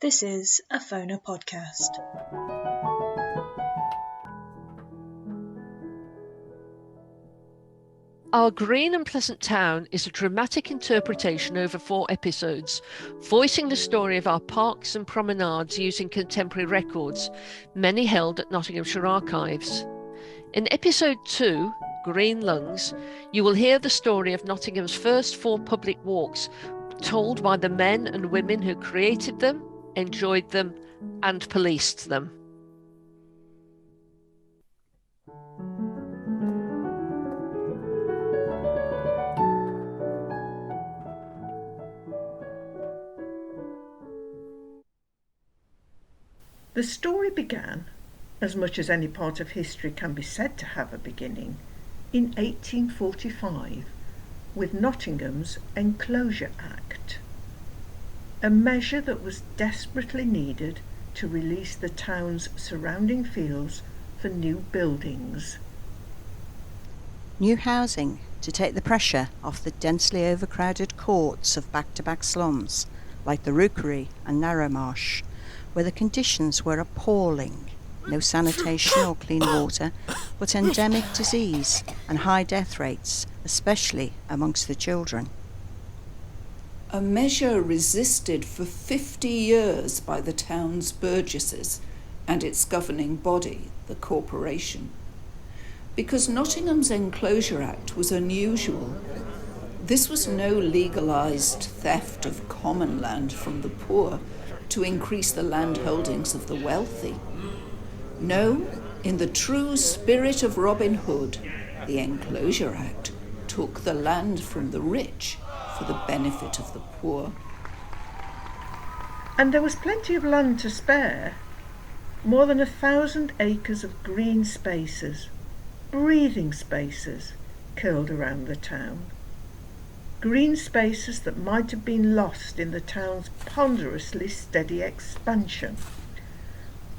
This is a Phono podcast. Our Green and Pleasant Town is a dramatic interpretation over 4 episodes, voicing the story of our parks and promenades using contemporary records, many held at Nottinghamshire Archives. In episode 2, Green Lungs, you will hear the story of Nottingham's first 4 public walks, told by the men and women who created them, enjoyed them, and policed them. The story began, as much as any part of history can be said to have a beginning, in 1845 with Nottingham's Enclosure Act, a measure that was desperately needed to release the town's surrounding fields for new buildings. New housing to take the pressure off the densely overcrowded courts of back-to-back slums like the Rookery and Narrowmarsh, where the conditions were appalling. No sanitation or clean water, but endemic disease and high death rates, especially amongst the children. A measure resisted for 50 years by the town's burgesses and its governing body, the corporation. Because Nottingham's Enclosure Act was unusual, this was no legalised theft of common land from the poor to increase the land holdings of the wealthy. No, in the true spirit of Robin Hood, the Enclosure Act took the land from the rich for the benefit of the poor. And there was plenty of land to spare. More than 1,000 acres of green spaces, breathing spaces, curled around the town. Green spaces that might have been lost in the town's ponderously steady expansion.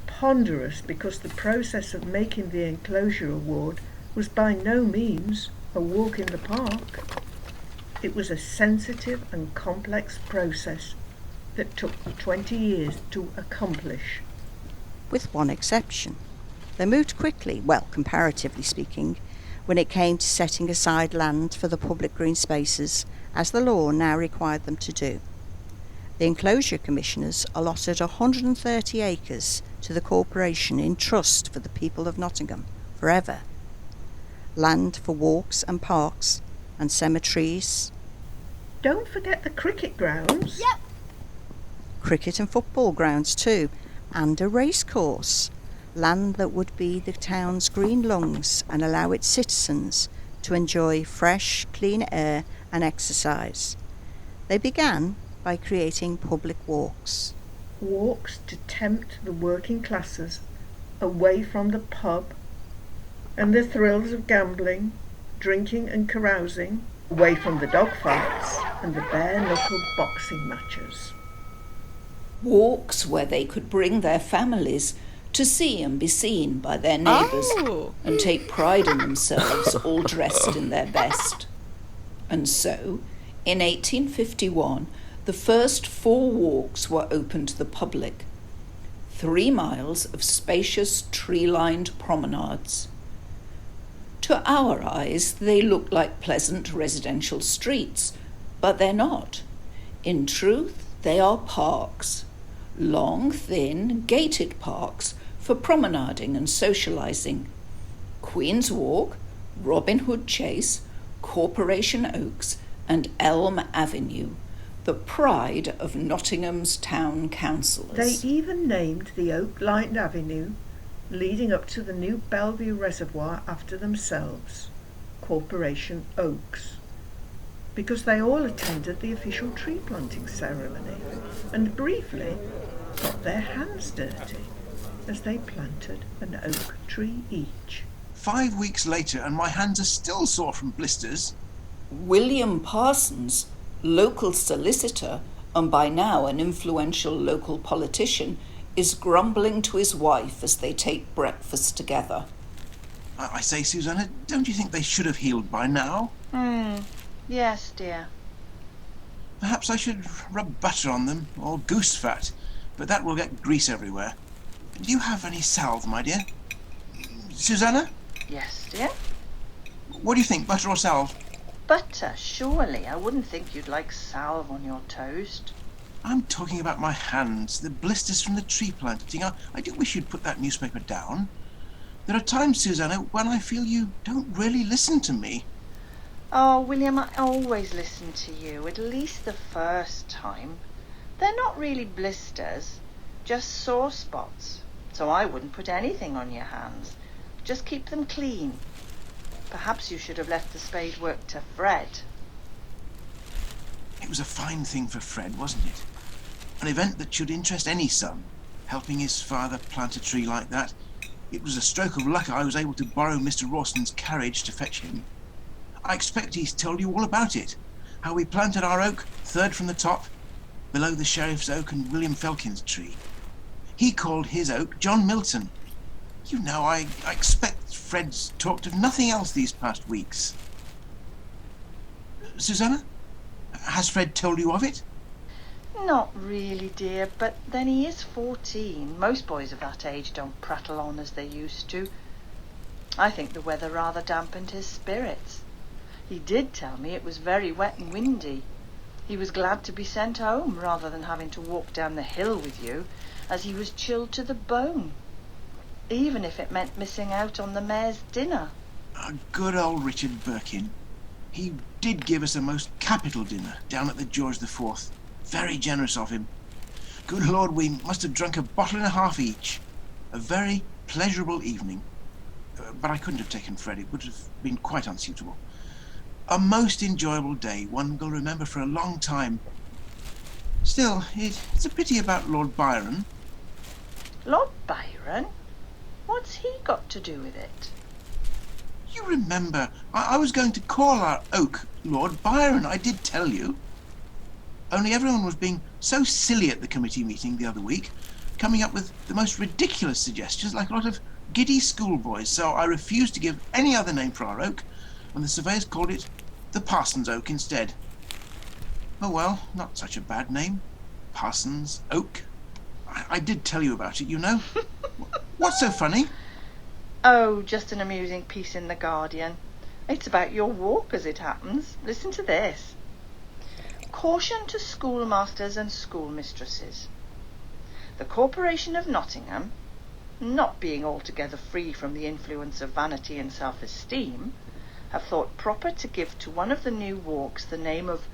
Ponderous because the process of making the Enclosure Award was by no means a walk in the park. It was a sensitive and complex process that took 20 years to accomplish. With one exception. They moved quickly, well, comparatively speaking, when it came to setting aside land for the public green spaces, as the law now required them to do. The Enclosure Commissioners allotted 130 acres to the corporation in trust for the people of Nottingham, forever. Land for walks and parks and cemeteries. Don't forget the cricket grounds. Yep. Cricket and football grounds too, and a racecourse. Land that would be the town's green lungs and allow its citizens to enjoy fresh, clean air and exercise. They began by creating public walks. Walks to tempt the working classes away from the pub and the thrills of gambling, drinking and carousing, away from the dogfights and the bare-knuckle boxing matches. Walks where they could bring their families to see and be seen by their neighbours and take pride in themselves all dressed in their best. And so, in 1851, the first 4 walks were open to the public. 3 miles of spacious tree-lined promenades. To our eyes, they look like pleasant residential streets, but they're not. In truth, they are parks. Long, thin, gated parks for promenading and socialising. Queen's Walk, Robin Hood Chase, Corporation Oaks and Elm Avenue, the pride of Nottingham's town councillors. They even named the oak-lined avenue leading up to the new Bellevue Reservoir after themselves, Corporation Oaks, because they all attended the official tree planting ceremony and briefly got their hands dirty as they planted an oak tree each. 5 weeks later and my hands are still sore from blisters. William Parsons, local solicitor and by now an influential local politician, is grumbling to his wife as they take breakfast together. I say, Susanna, don't you think they should have healed by now? Yes, dear. Perhaps I should rub butter on them, or goose fat. but that will get grease everywhere. Do you have any salve, my dear? Susanna? Yes, dear? What do you think, butter or salve? Butter, surely. I wouldn't think you'd like salve on your toast. I'm talking about my hands, the blisters from the tree planting. I do wish you'd put that newspaper down. There are times, Susanna, when I feel you don't really listen to me. Oh, William, I always listen to you, at least the first time. They're not really blisters, just sore spots. So I wouldn't put anything on your hands. Just keep them clean. Perhaps you should have left the spade work to Fred. It was a fine thing for Fred, wasn't it? An event that should interest any son, helping his father plant a tree like that. It was a stroke of luck I was able to borrow Mr. Rawson's carriage to fetch him. I expect he's told you all about it, how we planted our oak third from the top, below the Sheriff's oak and William Felkin's tree. He called his oak John Milton. You know, I expect Fred's talked of nothing else these past weeks. Susanna, has Fred told you of it? Not really, dear, but then he is 14. Most boys of that age don't prattle on as they used to. I think the weather rather dampened his spirits. He did tell me it was very wet and windy. He was glad to be sent home rather than having to walk down the hill with you, as he was chilled to the bone, even if it meant missing out on the mayor's dinner. Good old Richard Birkin. He did give us a most capital dinner down at the George IV. Very generous of him. Good Lord, we must have drunk a bottle and a half each. A very pleasurable evening. But I couldn't have taken Fred. It would have been quite unsuitable. A most enjoyable day, one will remember for a long time. Still, it's a pity about Lord Byron. Lord Byron? What's he got to do with it? You remember, I was going to call our oak Lord Byron, I did tell you. Only everyone was being so silly at the committee meeting the other week, coming up with the most ridiculous suggestions, like a lot of giddy schoolboys, so I refused to give any other name for our oak, and the surveyors called it the Parson's Oak instead. Oh well, not such a bad name. Parson's Oak. I did tell you about it, you know. What's so funny? Oh, just an amusing piece in The Guardian. It's about your walk, as it happens. Listen to this. Caution to schoolmasters and schoolmistresses. The Corporation of Nottingham, not being altogether free from the influence of vanity and self-esteem, have thought proper to give to one of the new walks the name of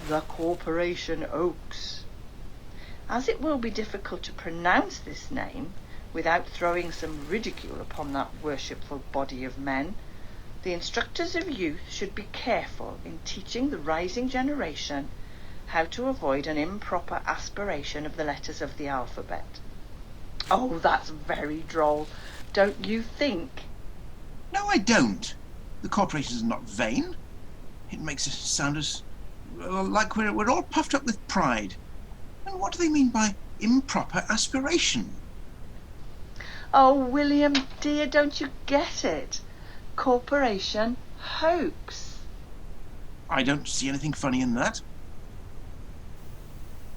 the Corporation Oaks. As it will be difficult to pronounce this name without throwing some ridicule upon that worshipful body of men, the instructors of youth should be careful in teaching the rising generation how to avoid an improper aspiration of the letters of the alphabet. Oh, that's very droll, don't you think? No, I don't. The corporation is not vain. It makes us sound as like we're all puffed up with pride. And what do they mean by improper aspiration? Oh, William, dear, don't you get it? Corporation hoax. I don't see anything funny in that.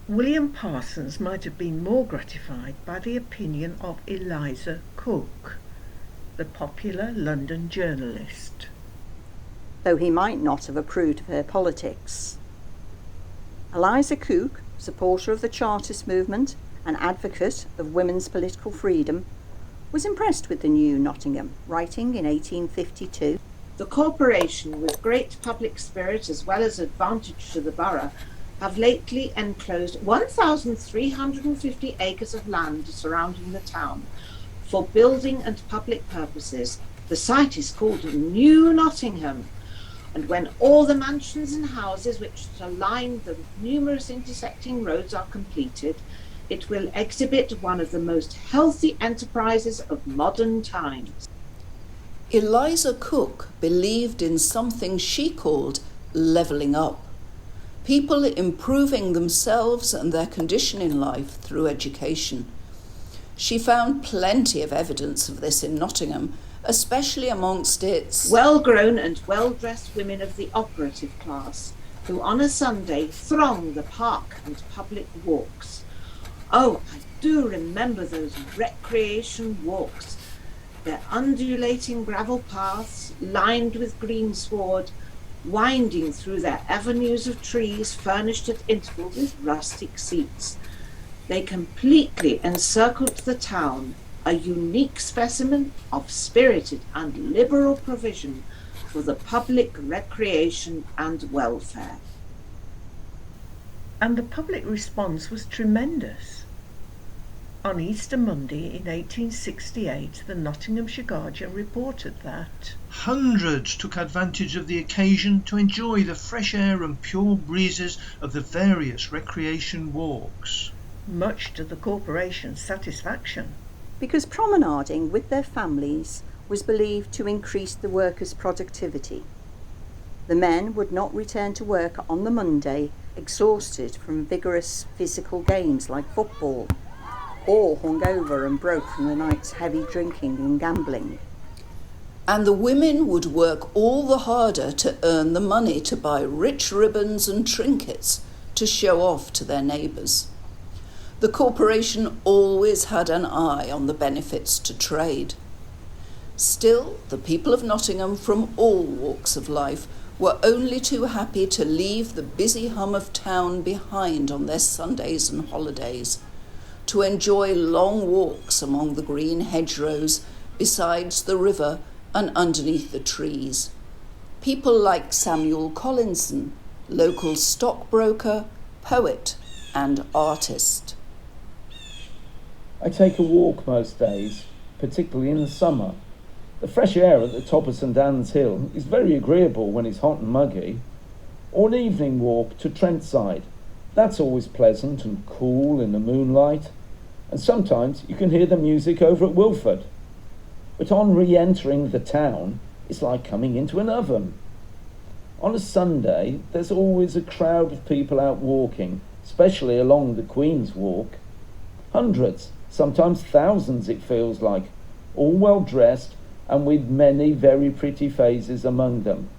William Parsons might have been more gratified by the opinion of Eliza Cook, the popular London journalist, though he might not have approved of her politics. Eliza Cook, supporter of the Chartist movement and advocate of women's political freedom, was impressed with the new Nottingham, writing in 1852, "The corporation, with great public spirit as well as advantage to the borough, have lately enclosed 1,350 acres of land surrounding the town for building and public purposes. The site is called New Nottingham, and when all the mansions and houses which line the numerous intersecting roads are completed, it will exhibit one of the most healthy enterprises of modern times." Eliza Cook believed in something she called levelling up. People improving themselves and their condition in life through education. She found plenty of evidence of this in Nottingham, especially amongst its well-grown and well-dressed women of the operative class, who on a Sunday throng the park and public walks. Oh, I do remember those recreation walks, their undulating gravel paths lined with greensward, winding through their avenues of trees furnished at intervals with rustic seats. They completely encircled the town, a unique specimen of spirited and liberal provision for the public recreation and welfare. And the public response was tremendous. On Easter Monday in 1868, the Nottinghamshire Guardian reported that hundreds took advantage of the occasion to enjoy the fresh air and pure breezes of the various recreation walks, much to the corporation's satisfaction. Because promenading with their families was believed to increase the workers' productivity. The men would not return to work on the Monday exhausted from vigorous physical games like football, or hungover and broke from the night's heavy drinking and gambling. And the women would work all the harder to earn the money to buy rich ribbons and trinkets to show off to their neighbours. The corporation always had an eye on the benefits to trade. Still, the people of Nottingham from all walks of life were only too happy to leave the busy hum of town behind on their Sundays and holidays, to enjoy long walks among the green hedgerows, besides the river and underneath the trees. People like Samuel Collinson, local stockbroker, poet and artist. I take a walk most days, particularly in the summer. The fresh air at the top of St Anne's Hill is very agreeable when it's hot and muggy. Or an evening walk to Trentside. That's always pleasant and cool in the moonlight. And sometimes you can hear the music over at Wilford. But on re-entering the town, it's like coming into an oven. On a Sunday, there's always a crowd of people out walking, especially along the Queen's Walk. Hundreds, sometimes thousands it feels like, all well dressed and with many very pretty faces among them.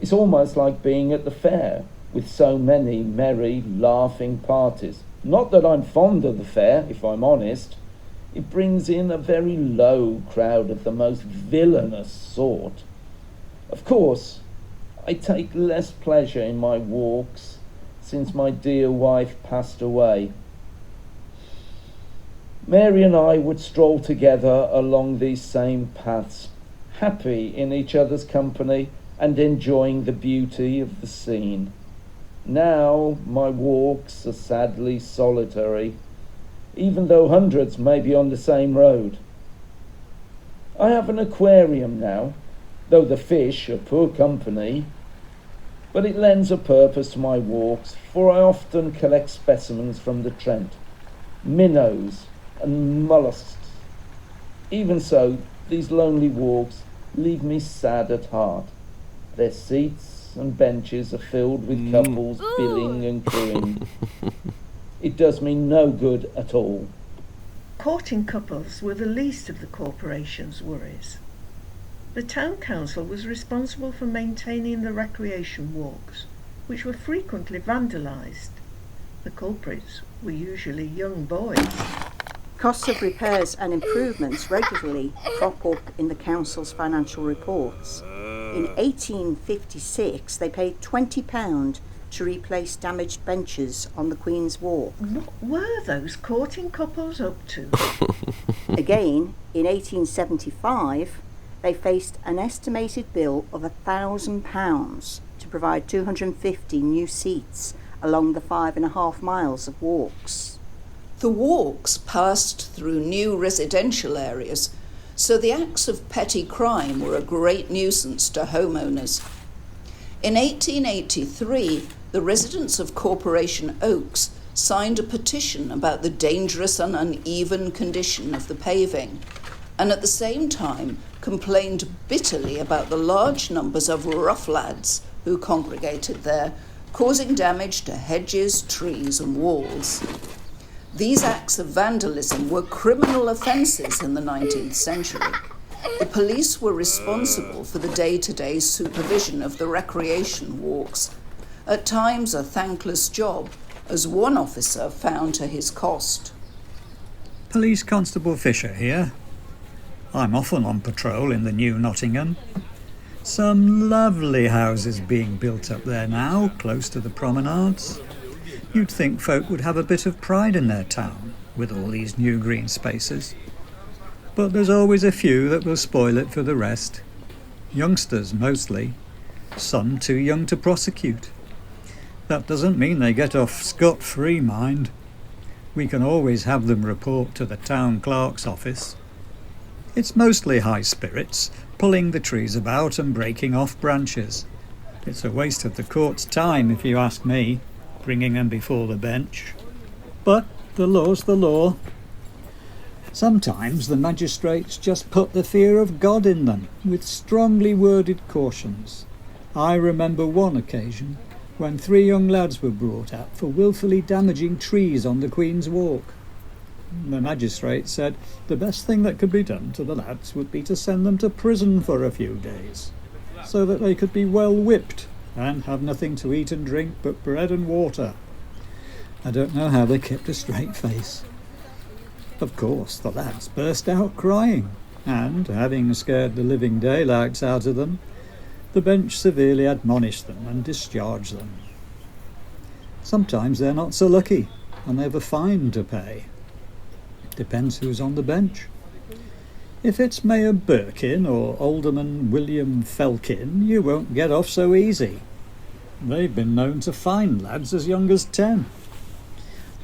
It's almost like being at the fair, with so many merry, laughing parties. Not that I'm fond of the fair, if I'm honest. It brings in a very low crowd of the most villainous sort. Of course, I take less pleasure in my walks since my dear wife passed away. Mary and I would stroll together along these same paths, happy in each other's company and enjoying the beauty of the scene. Now my walks are sadly solitary, even though hundreds may be on the same road. I have an aquarium now, though the fish are poor company, but it lends a purpose to my walks, for I often collect specimens from the Trent, minnows and mollusks. Even so, these lonely walks leave me sad at heart. Their seats and benches are filled with couples billing and cooing. It does me no good at all. Courting couples were the least of the corporation's worries. The town council was responsible for maintaining the recreation walks, which were frequently vandalised. The culprits were usually young boys. Costs of repairs and improvements regularly crop up in the council's financial reports. In 1856, they paid £20 to replace damaged benches on the Queen's Walk. What were those courting couples up to? Again, in 1875, they faced an estimated bill of £1,000 to provide 250 new seats along the 5.5 miles of walks. The walks passed through new residential areas, so the acts of petty crime were a great nuisance to homeowners. In 1883, the residents of Corporation Oaks signed a petition about the dangerous and uneven condition of the paving, and at the same time complained bitterly about the large numbers of rough lads who congregated there, causing damage to hedges, trees and walls. These acts of vandalism were criminal offences in the 19th century. The police were responsible for the day-to-day supervision of the recreation walks, at times a thankless job, as one officer found to his cost. Police Constable Fisher here. I'm often on patrol in the new Nottingham. Some lovely houses being built up there now, close to the promenades. You'd think folk would have a bit of pride in their town with all these new green spaces. But there's always a few that will spoil it for the rest. Youngsters mostly, some too young to prosecute. That doesn't mean they get off scot-free, mind. We can always have them report to the town clerk's office. It's mostly high spirits, pulling the trees about and breaking off branches. It's a waste of the court's time, if you ask me, bringing them before the bench. But the law's the law. Sometimes the magistrates just put the fear of God in them with strongly worded cautions. I remember one occasion when 3 young lads were brought out for wilfully damaging trees on the Queen's Walk. The magistrate said the best thing that could be done to the lads would be to send them to prison for a few days, so that they could be well whipped and have nothing to eat and drink but bread and water. I don't know how they kept a straight face. Of course, the lads burst out crying, and, having scared the living daylights out of them, the bench severely admonished them and discharged them. Sometimes they're not so lucky, and they've a fine to pay. Depends who's on the bench. If it's Mayor Birkin or Alderman William Felkin, you won't get off so easy. They've been known to fine lads as young as 10.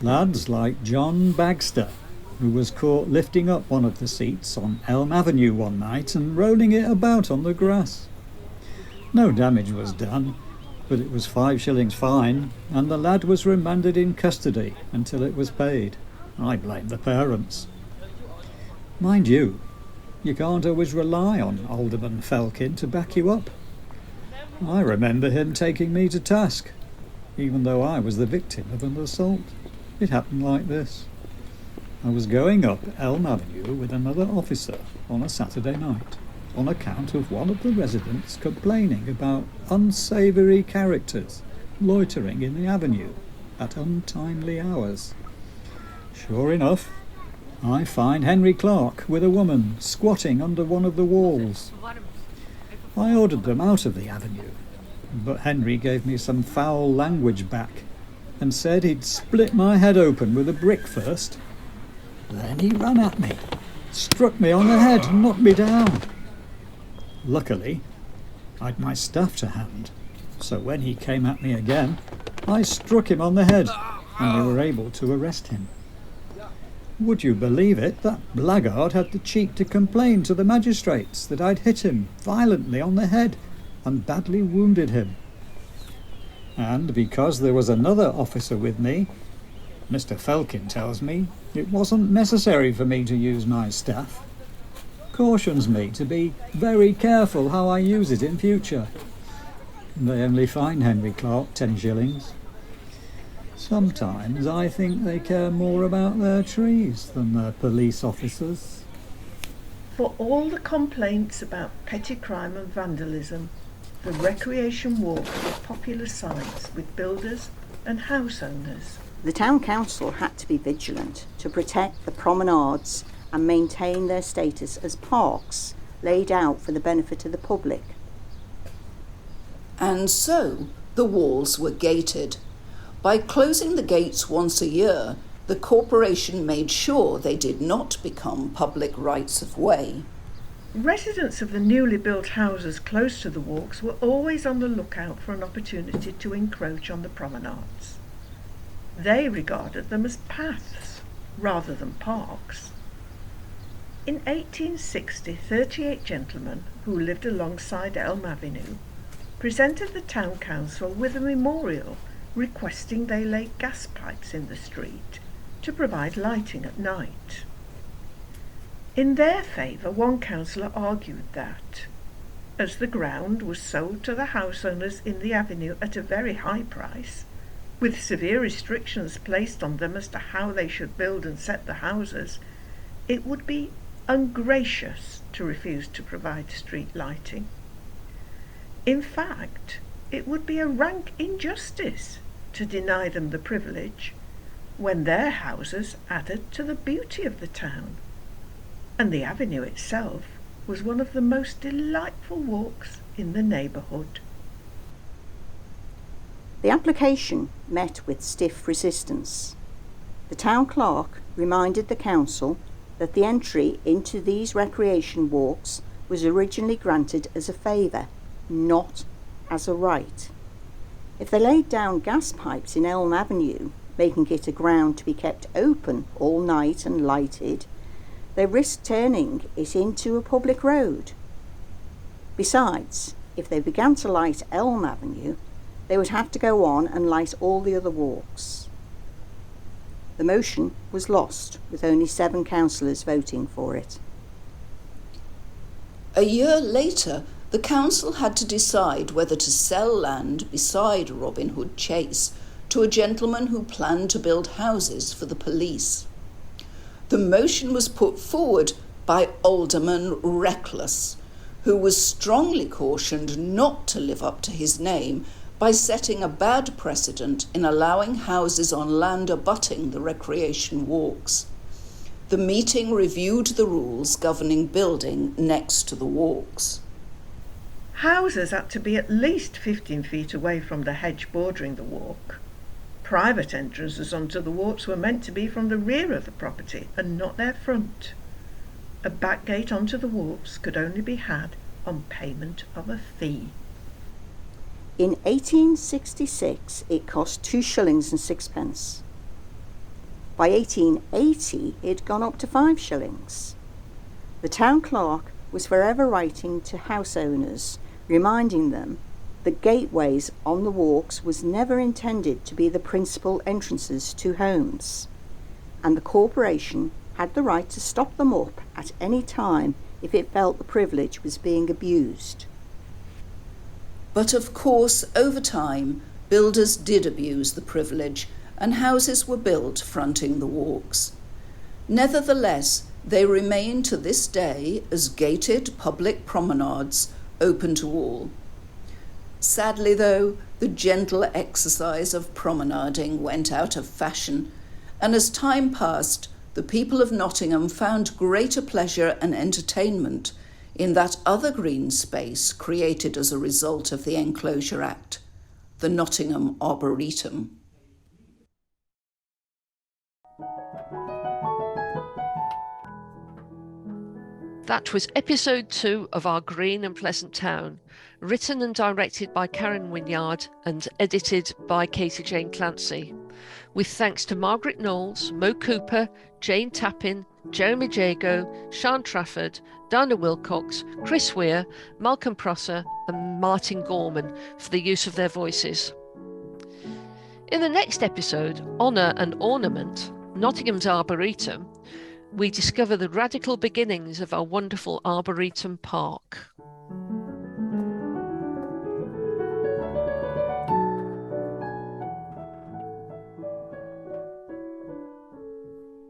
Lads like John Bagster, who was caught lifting up one of the seats on Elm Avenue one night and rolling it about on the grass. No damage was done, but it was 5 shillings fine, and the lad was remanded in custody until it was paid. I blame the parents. Mind you, you can't always rely on Alderman Felkin to back you up. I remember him taking me to task, even though I was the victim of an assault. It happened like this. I was going up Elm Avenue with another officer on a Saturday night, on account of one of the residents complaining about unsavoury characters loitering in the avenue at untimely hours. Sure enough, I find Henry Clark with a woman squatting under one of the walls. I ordered them out of the avenue, but Henry gave me some foul language back and said he'd split my head open with a brick first. Then he ran at me, struck me on the head and knocked me down. Luckily, I'd my staff to hand, so when he came at me again, I struck him on the head and we were able to arrest him. Would you believe it, that blackguard had the cheek to complain to the magistrates that I'd hit him violently on the head and badly wounded him. And because there was another officer with me, Mr. Felkin tells me it wasn't necessary for me to use my staff. Cautions me to be very careful how I use it in future. They only fine Henry Clark 10 shillings. Sometimes I think they care more about their trees than their police officers. For all the complaints about petty crime and vandalism, the recreation walks were popular sites with builders and house owners. The town council had to be vigilant to protect the promenades and maintain their status as parks laid out for the benefit of the public. And so the walls were gated. By closing the gates once a year, the corporation made sure they did not become public rights of way. Residents of the newly built houses close to the walks were always on the lookout for an opportunity to encroach on the promenades. They regarded them as paths rather than parks. In 1860, 38 gentlemen who lived alongside Elm Avenue presented the town council with a memorial requesting they lay gas pipes in the street to provide lighting at night. In their favour, one councillor argued that, as the ground was sold to the house owners in the avenue at a very high price, with severe restrictions placed on them as to how they should build and set the houses, it would be ungracious to refuse to provide street lighting. In fact, it would be a rank injustice to deny them the privilege, when their houses added to the beauty of the town, and the avenue itself was one of the most delightful walks in the neighbourhood. The application met with stiff resistance. The town clerk reminded the council that the entry into these recreation walks was originally granted as a favour, not as a right. If they laid down gas pipes in Elm Avenue, making it a ground to be kept open all night and lighted, they risked turning it into a public road. Besides, if they began to light Elm Avenue, they would have to go on and light all the other walks. The motion was lost, with only 7 councillors voting for it. A year later, the council had to decide whether to sell land beside Robin Hood Chase to a gentleman who planned to build houses for the police. The motion was put forward by Alderman Reckless, who was strongly cautioned not to live up to his name by setting a bad precedent in allowing houses on land abutting the recreation walks. The meeting reviewed the rules governing building next to the walks. Houses had to be at least 15 feet away from the hedge bordering the walk. Private entrances onto the walks were meant to be from the rear of the property and not their front. A back gate onto the walks could only be had on payment of a fee. In 1866 it cost 2 shillings and 6 pence. By 1880 it had gone up to 5 shillings. The town clerk was forever writing to house owners, reminding them that gateways on the walks was never intended to be the principal entrances to homes, and the corporation had the right to stop them up at any time if it felt the privilege was being abused. But of course, over time, builders did abuse the privilege and houses were built fronting the walks. Nevertheless, they remain to this day as gated public promenades open to all. Sadly, though, the gentle exercise of promenading went out of fashion, and as time passed, the people of Nottingham found greater pleasure and entertainment in that other green space created as a result of the Enclosure Act, the Nottingham Arboretum. That was episode 2 of Our Green and Pleasant Town, written and directed by Karen Wynyard and edited by Katie Jane Clancy, with thanks to Margaret Knowles, Mo Cooper, Jane Tappin, Jeremy Jago, Sian Trafford, Dana Wilcox, Chris Weir, Malcolm Prosser and Martin Gorman for the use of their voices. In the next episode, Honour and Ornament, Nottingham's Arboretum, we discover the radical beginnings of our wonderful Arboretum Park.